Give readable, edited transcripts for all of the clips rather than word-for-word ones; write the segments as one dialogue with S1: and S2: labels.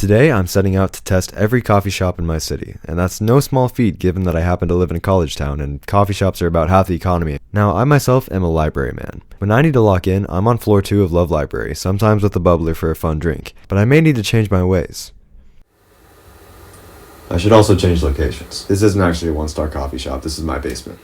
S1: Today, I'm setting out to test every coffee shop in my city, and that's no small feat given that I happen to live in a college town, and coffee shops are about half the economy. Now, I myself am a library man. When I need to lock in, I'm on floor 2 of Love Library, sometimes with a bubbler for a fun drink, but I may need to change my ways. I should also change locations. This isn't actually a one-star coffee shop, this is my basement.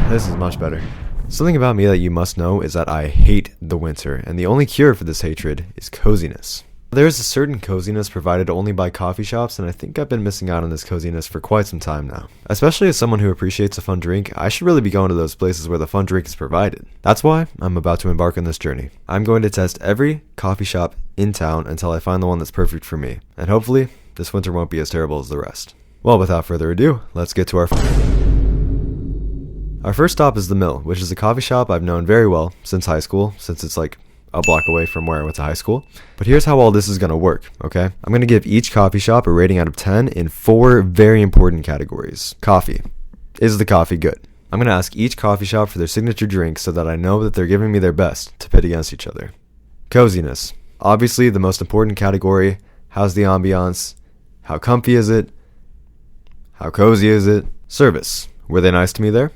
S1: This is much better. Something about me that you must know is that I hate the winter, and the only cure for this hatred is coziness. There is a certain coziness provided only by coffee shops, and I think I've been missing out on this coziness for quite some time now. Especially as someone who appreciates a fun drink, I should really be going to those places where the fun drink is provided. That's why I'm about to embark on this journey. I'm going to test every coffee shop in town until I find the one that's perfect for me, and hopefully, this winter won't be as terrible as the rest. Well, without further ado, let's get to our first stop is The Mill, which is a coffee shop I've known very well since high school, since it's like a block away from where I went to high school. But here's how all this is going to work, okay? I'm going to give each coffee shop a rating out of 10 in 4 very important categories. Coffee. Is the coffee good? I'm going to ask each coffee shop for their signature drink so that I know that they're giving me their best to pit against each other. Coziness. Obviously, the most important category. How's the ambiance? How comfy is it? How cozy is it? Service. Were they nice to me there?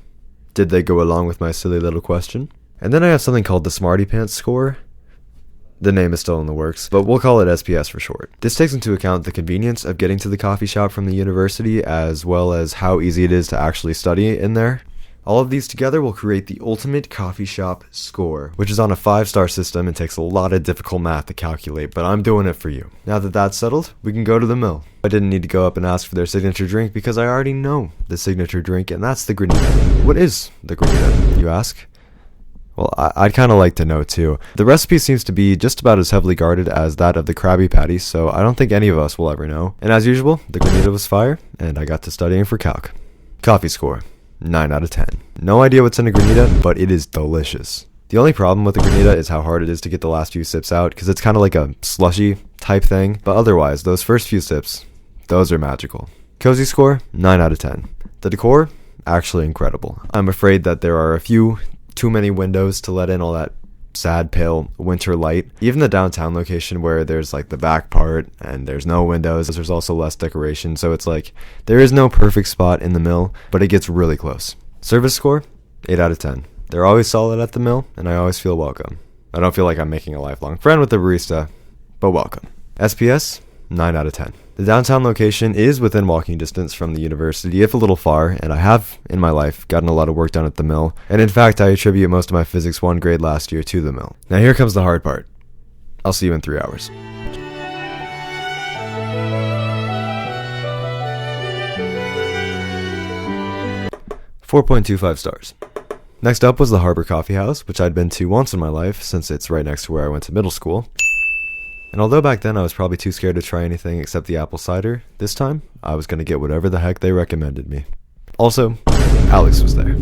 S1: Did they go along with my silly little question? And then I have something called the Smarty Pants score. The name is still in the works, but we'll call it SPS for short. This takes into account the convenience of getting to the coffee shop from the university, as well as how easy it is to actually study in there. All of these together will create the ultimate coffee shop score, which is on a 5-star system and takes a lot of difficult math to calculate, but I'm doing it for you. Now that that's settled, we can go to The Mill. I didn't need to go up and ask for their signature drink because I already know the signature drink, and that's the granita. What is the granita, you ask? Well, I'd kind of like to know too. The recipe seems to be just about as heavily guarded as that of the Krabby Patty, so I don't think any of us will ever know. And as usual, the granita was fire, and I got to studying for calc. Coffee score, 9 out of 10. No idea what's in a granita, but it is delicious. The only problem with the granita is how hard it is to get the last few sips out, because it's kind of like a slushy type thing, but otherwise, those first few sips, those are magical. Cozy score, 9 out of 10. The decor, actually incredible. I'm afraid that there are a few too many windows to let in all that sad pale winter light. Even the downtown location where there's like the back part and there's no windows, there's also less decoration, so it's like there is no perfect spot in The Mill, but it gets really close. Service score, 8 out of 10. They're always solid at The Mill, and I always feel welcome. I don't feel like I'm making a lifelong friend with the barista, but welcome. SPS, 9 out of 10. The downtown location is within walking distance from the university, if a little far, and I have, in my life, gotten a lot of work done at The Mill, and in fact, I attribute most of my Physics 1 grade last year to The Mill. Now here comes the hard part. I'll see you in 3 hours. .25 stars. Next up was the Harbor Coffee House, which I'd been to once in my life, since it's right next to where I went to middle school. And although back then I was probably too scared to try anything except the apple cider, this time, I was going to get whatever the heck they recommended me. Also, Alex was there.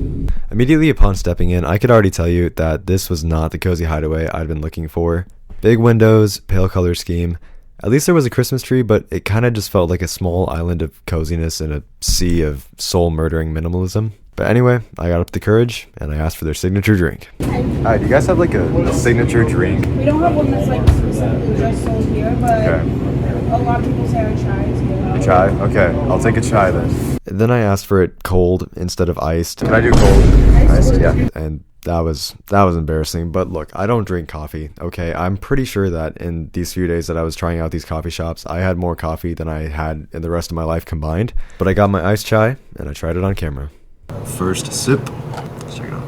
S1: Immediately upon stepping in, I could already tell you that this was not the cozy hideaway I'd been looking for. Big windows, pale color scheme. At least there was a Christmas tree, but it kind of just felt like a small island of coziness in a sea of soul-murdering minimalism. But anyway, I got up the courage, and I asked for their signature drink. Hi, do you guys have like a signature drink?
S2: We don't have one that's like specifically just sold here, but
S1: Okay.
S2: A lot of people say our chai is good.
S1: A chai? Okay, I'll take a chai then. Then I asked for it cold instead of iced. Can I do cold? Iced, yeah. And that was embarrassing, but look, I don't drink coffee, okay? I'm pretty sure that in these few days that I was trying out these coffee shops, I had more coffee than I had in the rest of my life combined. But I got my iced chai, and I tried it on camera. First sip. Let's check it out.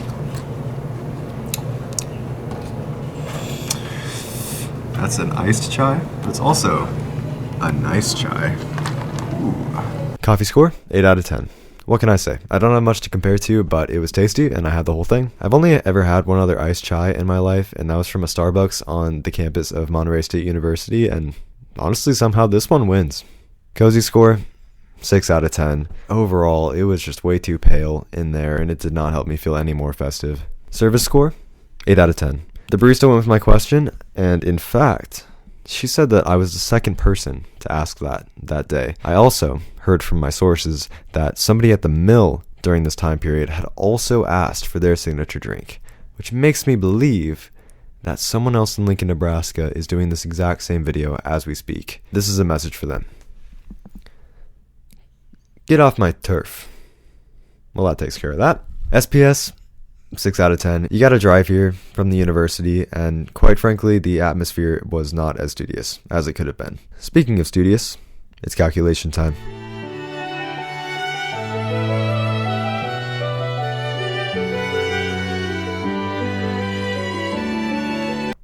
S1: That's an iced chai, but it's also a nice chai. Ooh. Coffee score, 8 out of 10. What can I say? I don't have much to compare to, but it was tasty, and I had the whole thing. I've only ever had one other iced chai in my life, and that was from a Starbucks on the campus of Monterey State University, and honestly, somehow this one wins. Cozy score, 6 out of 10. Overall, it was just way too pale in there, and it did not help me feel any more festive. Service score, 8 out of 10. The barista went with my question, and in fact, she said that I was the second person to ask that day. I also heard from my sources that somebody at The Mill during this time period had also asked for their signature drink, which makes me believe that someone else in Lincoln, Nebraska is doing this exact same video as we speak. This is a message for them. Get off my turf. Well, that takes care of that. SPS, 6 out of 10. You gotta drive here from the university, and quite frankly, the atmosphere was not as studious as it could have been. Speaking of studious, it's calculation time.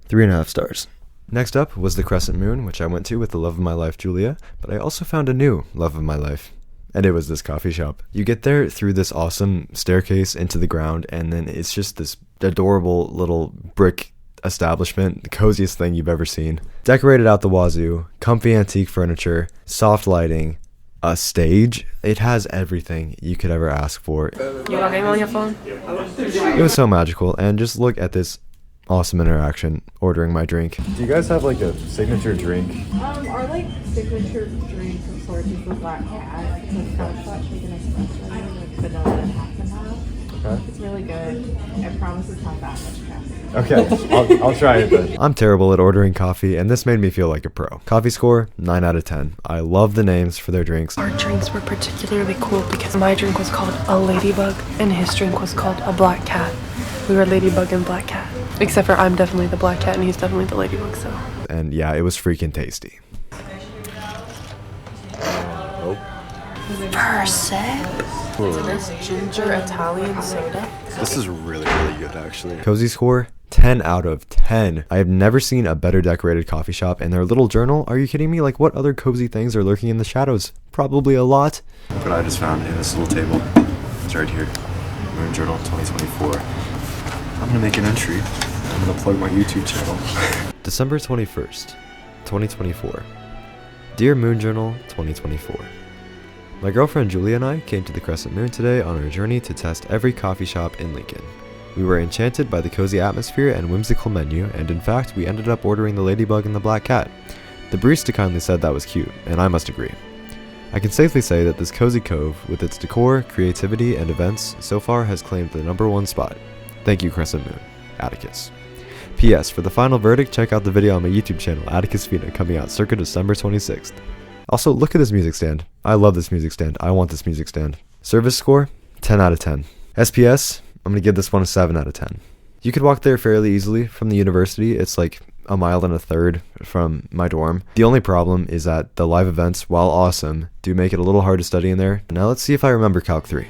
S1: Three and a half stars. Next up was the Crescent Moon, which I went to with the love of my life, Julia, but I also found a new love of my life. And it was this coffee shop. You get there through this awesome staircase into the ground, and then it's just this adorable little brick establishment, the coziest thing you've ever seen. Decorated out the wazoo, comfy antique furniture, soft lighting, a stage. It has everything you could ever ask for.
S2: You logging on your phone?
S1: It was so magical, and just look at this awesome interaction ordering my drink. Do you guys have like a signature drink?
S3: Our like signature drink of sorts is the black cat. It's a Scotch flat shaken espresso, like vanilla and half and half.
S1: Okay.
S3: It's really good. I promise it's not that much caffeine.
S1: Okay, I'll try it then. I'm terrible at ordering coffee, and this made me feel like a pro. Coffee score, 9 out of 10. I love the names for their drinks.
S4: Our drinks were particularly cool because my drink was called a ladybug and his drink was called a black cat. We were ladybug and black cat. Except for I'm definitely the black cat and he's definitely the ladybug, so.
S1: And yeah, it was freaking tasty.
S4: Per sip. It's a nice ginger Italian soda.
S1: This is really, really good actually. Cozy score, 10 out of 10. I have never seen a better decorated coffee shop, and their little journal, are you kidding me? Like, what other cozy things are lurking in the shadows? Probably a lot. What I just found in this little table. It's right here. Moon Journal 2024. I'm gonna make an entry. I'm gonna plug my YouTube channel. December 21st, 2024. Dear Moon Journal 2024. My girlfriend Julia and I came to the Crescent Moon today on our journey to test every coffee shop in Lincoln. We were enchanted by the cozy atmosphere and whimsical menu, and in fact, we ended up ordering the ladybug and the black cat. The barista kindly said that was cute, and I must agree. I can safely say that this cozy cove, with its decor, creativity, and events, so far has claimed the #1 spot. Thank you, Crescent Moon. Atticus. P.S. For the final verdict, check out the video on my YouTube channel, Atticus Fina, coming out circa December 26th. Also, look at this music stand. I love this music stand. I want this music stand. Service score, 10 out of 10. SPS, I'm going to give this one a 7 out of 10. You could walk there fairly easily from the university. It's like a mile and a third from my dorm. The only problem is that the live events, while awesome, do make it a little hard to study in there. Now let's see if I remember Calc 3.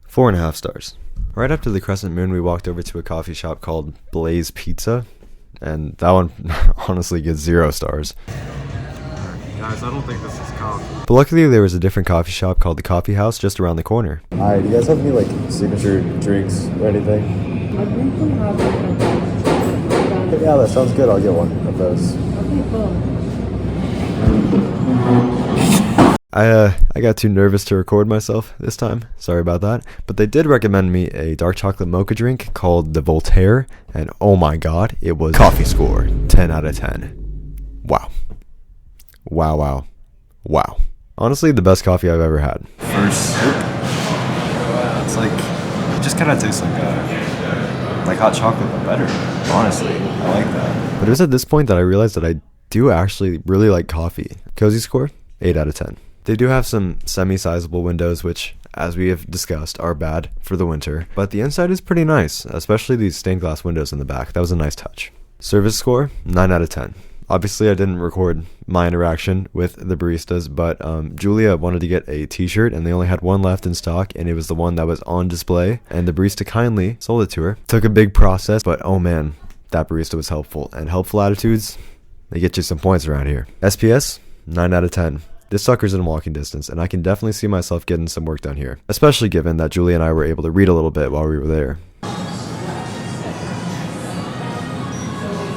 S1: Four and a half stars. Right after the Crescent Moon, we walked over to a coffee shop called Blaze Pizza, and that one honestly gets 0 stars.
S5: Guys, I don't think this is coffee.
S1: But luckily, there was a different coffee shop called the Coffee House just around the corner. Hi, do you guys have any like signature drinks or anything?
S3: I think we have like a
S1: Yeah, that sounds good. I'll get one of those.
S3: okay, cool.
S1: I got too nervous to record myself this time. Sorry about that. But they did recommend me a dark chocolate mocha drink called the Voltaire, and oh my god, it was coffee score 10 out of 10. Wow. Wow, wow, wow. Honestly, the best coffee I've ever had.
S5: First sip. It's like, it just kind of tastes like hot chocolate, but better. Honestly, I like that.
S1: But it was at this point that I realized that I do actually really like coffee. Cozy score, 8 out of 10. They do have some semi-sizable windows, which, as we have discussed, are bad for the winter. But the inside is pretty nice, especially these stained glass windows in the back. That was a nice touch. Service score, 9 out of 10. Obviously, I didn't record my interaction with the baristas, but Julia wanted to get a t-shirt, and they only had one left in stock, and it was the one that was on display, and the barista kindly sold it to her. Took a big process, but oh man, that barista was helpful. And helpful attitudes, they get you some points around here. SPS, 9 out of 10. This sucker's in walking distance, and I can definitely see myself getting some work done here, especially given that Julia and I were able to read a little bit while we were there.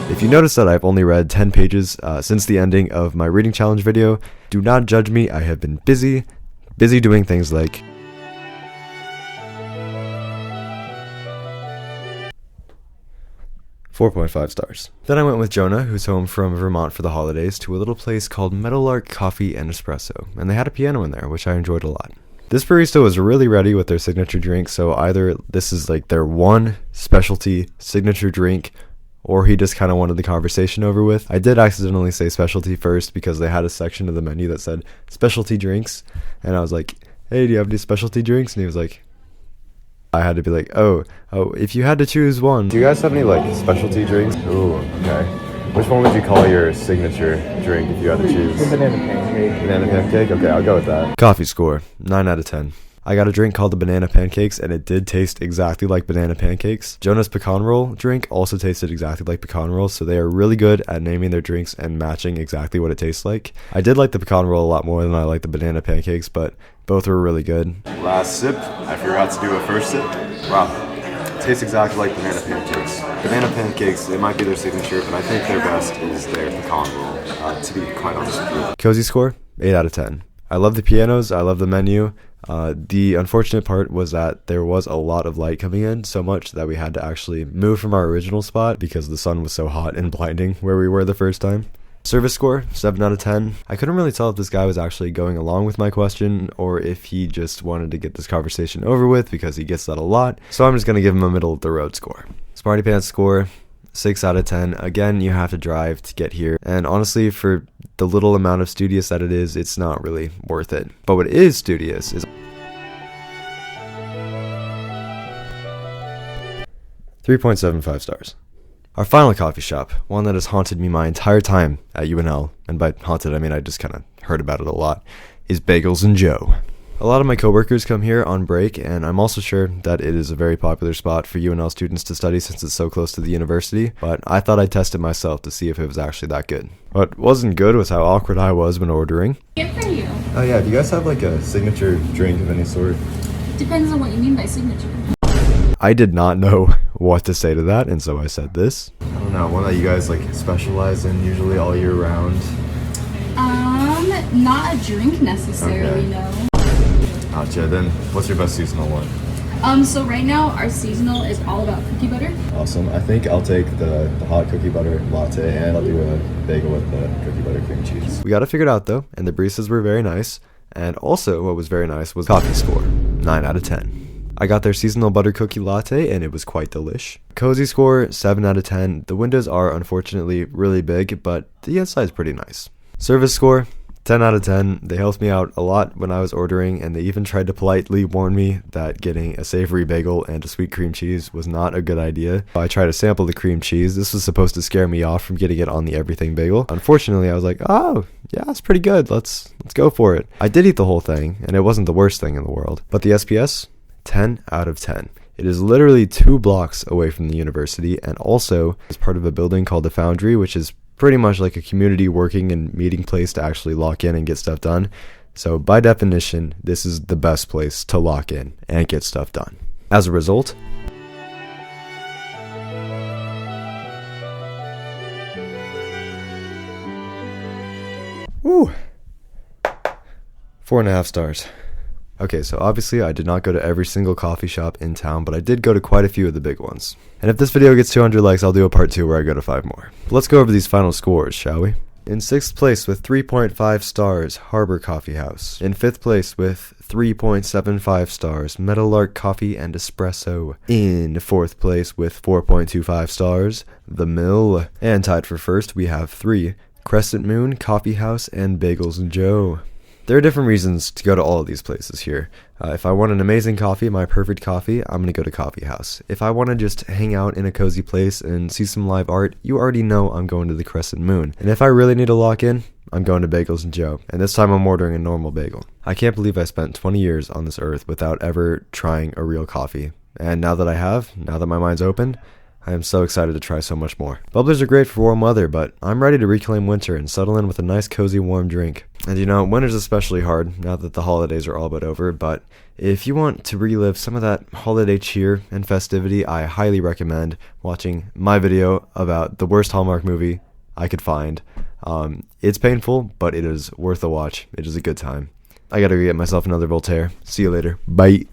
S1: If you notice that I've only read 10 pages since the ending of my reading challenge video, do not judge me. I have been busy doing things like 4.5 stars. Then I went with Jonah, who's home from Vermont for the holidays, to a little place called Meadowlark Coffee and Espresso, and they had a piano in there, which I enjoyed a lot. This barista was really ready with their signature drink, so either this is like their one specialty signature drink, or he just kind of wanted the conversation over with. I did accidentally say specialty first because they had a section of the menu that said specialty drinks, and I was like, hey, do you have any specialty drinks? And he was like, I had to be like, oh, if you had to choose one. Do you guys have any like specialty drinks? Ooh, okay. Which one would you call your signature drink if you had to choose?
S6: Banana pancake.
S1: Banana pancake? Okay, I'll go with that. Coffee score, 9 out of 10. I got a drink called the banana pancakes, and it did taste exactly like banana pancakes. Jonah's pecan roll drink also tasted exactly like pecan rolls, so they are really good at naming their drinks and matching exactly what it tastes like. I did like the pecan roll a lot more than I like the banana pancakes, but both were really good. Last sip, I forgot to do a first sip. Wow. Tastes exactly like banana pancakes. Banana pancakes, it might be their signature, but I think their best is their pecan roll, to be quite honest with you. Cozy score, 8 out of 10. I love the pianos, I love the menu. The unfortunate part was that there was a lot of light coming in, so much that we had to actually move from our original spot because the sun was so hot and blinding where we were the first time. Service score, 7 out of 10. I couldn't really tell if this guy was actually going along with my question or if he just wanted to get this conversation over with because he gets that a lot. So I'm just going to give him a middle of the road score. Smarty Pants score, 6 out of 10. Again, you have to drive to get here. And honestly, for the little amount of studious that it is, it's not really worth it. But what is studious is 3.75 stars. Our final coffee shop, one that has haunted me my entire time at UNL, and by haunted I mean I just kind of heard about it a lot, is Bagels Joe. A lot of my coworkers come here on break, and I'm also sure that it is a very popular spot for UNL students to study since it's so close to the university, but I thought I'd test it myself to see if it was actually that good. What wasn't good was how awkward I was when ordering.
S7: Good for you.
S1: Oh yeah, do you guys have like a signature drink of any sort?
S7: Depends on what you mean by signature.
S1: I did not know what to say to that, and so I said this. I don't know, one that you guys like specialize in usually all year round.
S7: Not a drink necessarily,
S1: Okay.
S7: no.
S1: Gotcha, then what's your best seasonal one?
S7: So right now our seasonal is all about cookie butter.
S1: Awesome, I think I'll take the hot cookie butter latte, and I'll do a bagel with the cookie butter cream cheese. We got it figured out though, and the baristas were very nice, and also what was very nice was coffee score, 9 out of 10. I got their seasonal butter cookie latte, and it was quite delish. Cozy score, 7 out of 10. The windows are unfortunately really big, but the inside's pretty nice. Service score, 10 out of 10. They helped me out a lot when I was ordering, and they even tried to politely warn me that getting a savory bagel and a sweet cream cheese was not a good idea. I tried to sample the cream cheese. This was supposed to scare me off from getting it on the everything bagel. Unfortunately, I was like, oh, yeah, it's pretty good. Let's go for it. I did eat the whole thing, and it wasn't the worst thing in the world. But the SPS, 10 out of 10. It is literally 2 blocks away from the university, and also is part of a building called the Foundry, which is pretty much like a community working and meeting place to actually lock in and get stuff done. So by definition, this is the best place to lock in and get stuff done. As a result, woo, 4.5 stars. Okay, so obviously I did not go to every single coffee shop in town, but I did go to quite a few of the big ones. And if this video gets 200 likes, I'll do a part 2 where I go to 5 more. But let's go over these final scores, shall we? In 6th place with 3.5 stars, Harbor Coffee House. In 5th place with 3.75 stars, Meadowlark Coffee and Espresso. In 4th place with 4.25 stars, The Mill. And tied for 1st, we have 3, Crescent Moon, Coffee House, and Bagels Joe. There are different reasons to go to all of these places here. If I want an amazing coffee, my perfect coffee, I'm going to go to Coffee House. If I want to just hang out in a cozy place and see some live art, you already know I'm going to the Crescent Moon. And if I really need to lock in, I'm going to Bagels Joe. And this time I'm ordering a normal bagel. I can't believe I spent 20 years on this earth without ever trying a real coffee. And now that I have, now that my mind's open, I am so excited to try so much more. Bubblers are great for warm weather, but I'm ready to reclaim winter and settle in with a nice cozy warm drink. And you know, winter's especially hard now that the holidays are all but over, but if you want to relive some of that holiday cheer and festivity, I highly recommend watching my video about the worst Hallmark movie I could find. It's painful, but it is worth a watch. It is a good time. I gotta go get myself another Voltaire. See you later. Bye.